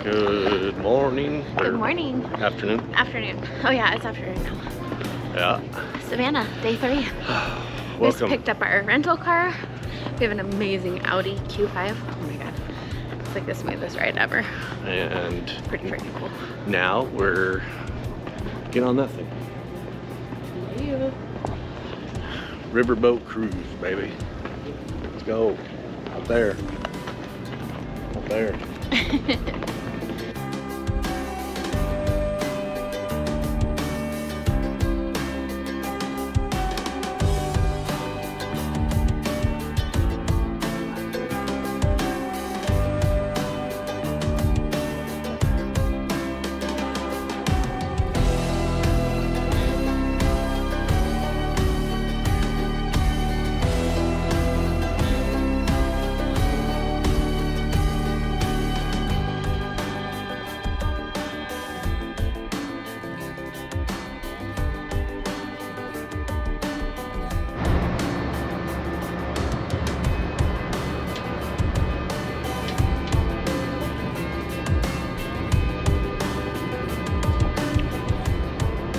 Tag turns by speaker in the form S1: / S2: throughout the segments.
S1: Good morning.
S2: Good morning.
S1: Afternoon.
S2: Afternoon. Oh yeah, it's afternoon now.
S1: Yeah.
S2: Savannah, day 3. We just picked up our rental car. We have an amazing Audi Q5. Oh my god. It's like the smoothest ride ever.
S1: And
S2: Pretty freaking cool.
S1: now we're getting on that thing.
S2: Yeah.
S1: Riverboat cruise, baby. Let's go. Up there. Up there.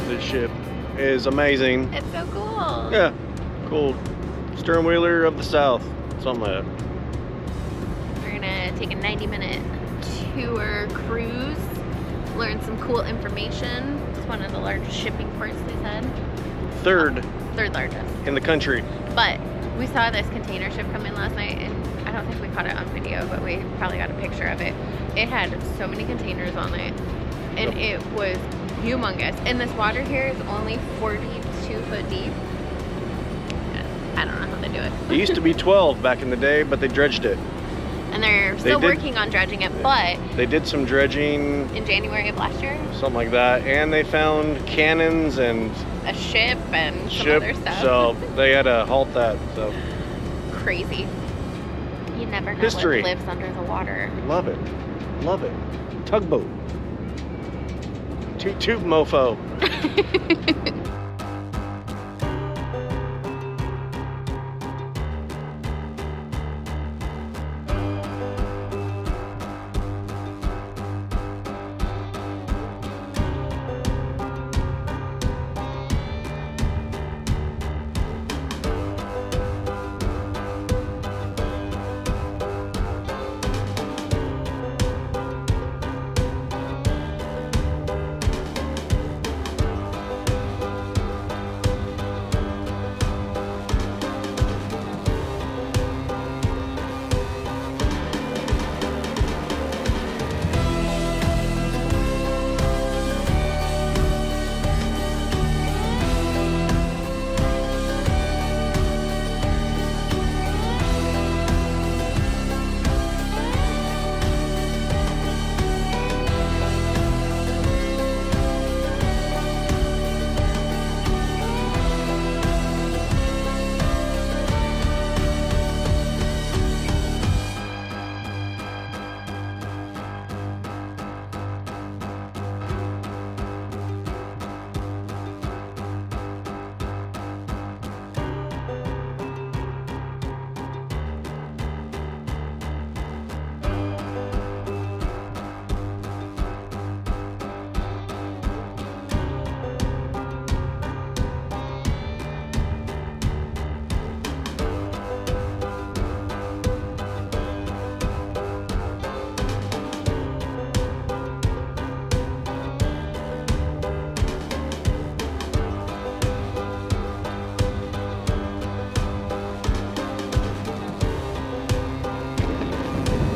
S1: This ship is amazing.
S2: It's so cool.
S1: Yeah, cool. Stern wheeler of the South. Something like that.
S2: We're gonna take a 90-minute tour cruise, learn some cool information. It's one of the largest shipping ports, they said.
S1: Third
S2: largest.
S1: in the country.
S2: But we saw this container ship come in last night, and I don't think we caught it on video, but we probably got a picture of it. It had so many containers on it, and it was humongous. And this water here is only 42 foot deep. I don't know how they do it.
S1: It used to be 12 back in the day, but they dredged it.
S2: And they're still working on dredging it, but
S1: they did some dredging
S2: in January of last year.
S1: Something like that, and they found cannons and
S2: a ship and some other stuff.
S1: So they had to halt that. So
S2: crazy. You never know
S1: history.
S2: what lives under the water.
S1: Love it, love it. Tugboat. Toot toot mofo.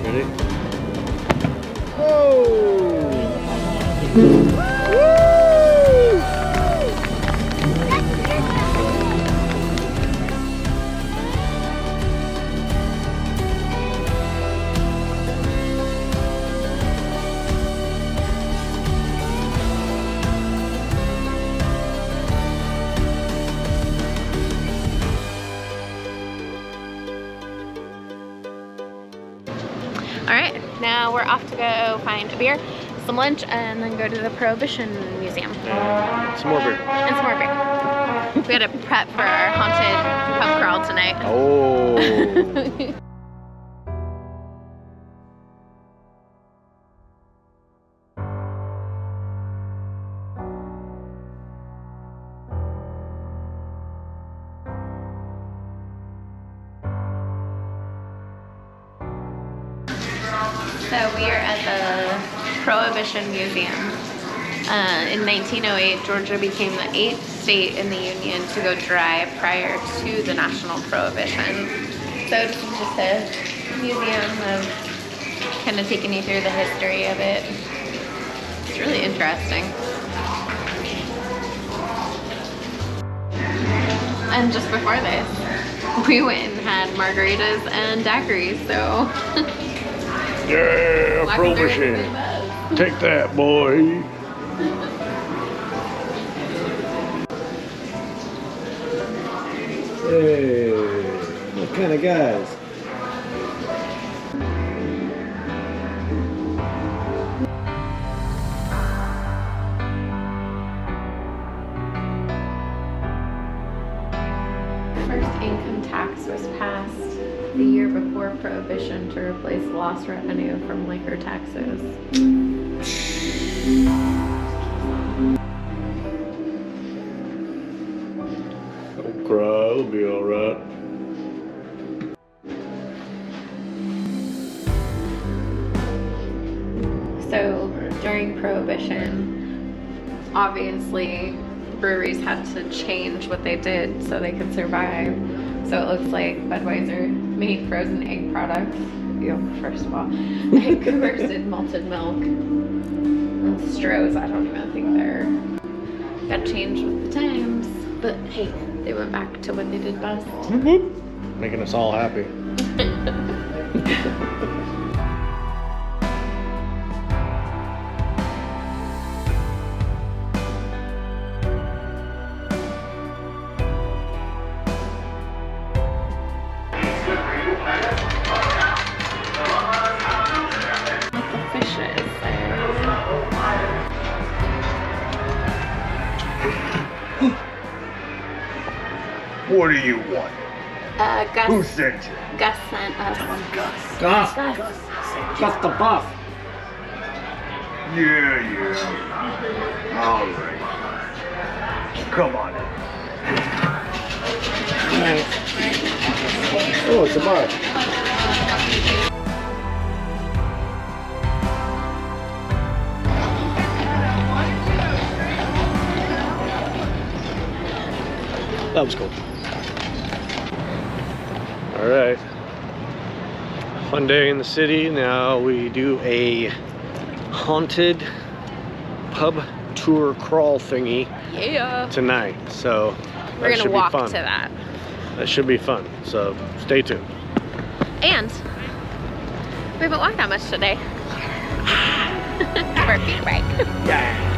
S1: Ready?
S2: Alright, now we're off to go find a beer, some lunch, and then go to the Prohibition Museum.
S1: Some more beer.
S2: And some more beer. We had to prep for our haunted pub crawl tonight.
S1: Oh.
S2: So we are at the Prohibition Museum. In 1908, Georgia became the 8th state in the Union to go dry prior to the national prohibition. So this is just a museum of kind of taking you through the history of it. It's really interesting. And just before this, we went and had margaritas and daiquiris, so.
S1: Yeah, Prohibition. Take that, boy. Hey, what kind of guys?
S2: First income tax was passed the year before Prohibition to replace lost revenue from liquor taxes.
S1: Don't cry, it'll be alright.
S2: So during Prohibition, obviously breweries had to change what they did so they could survive. So it looks like Budweiser made frozen egg products. First of all, and Coors did malted milk. And Stroh's, I don't even think they're got changed with the times. But hey, they went back to what they did best.
S1: Making us all happy. What do you want?
S2: Gus.
S1: Who sent you?
S2: Gus sent us.
S1: Gus.
S2: Gus.
S1: Gus the buff. Yeah. All right. Come on in. Oh, it's a bar. That was cool. All right. Fun day in the city. Now we do a haunted pub tour crawl thingy tonight. So
S2: we're gonna walk to that.
S1: That should be fun. So stay tuned.
S2: And we haven't walked that much today. Our feet right.
S1: Yeah.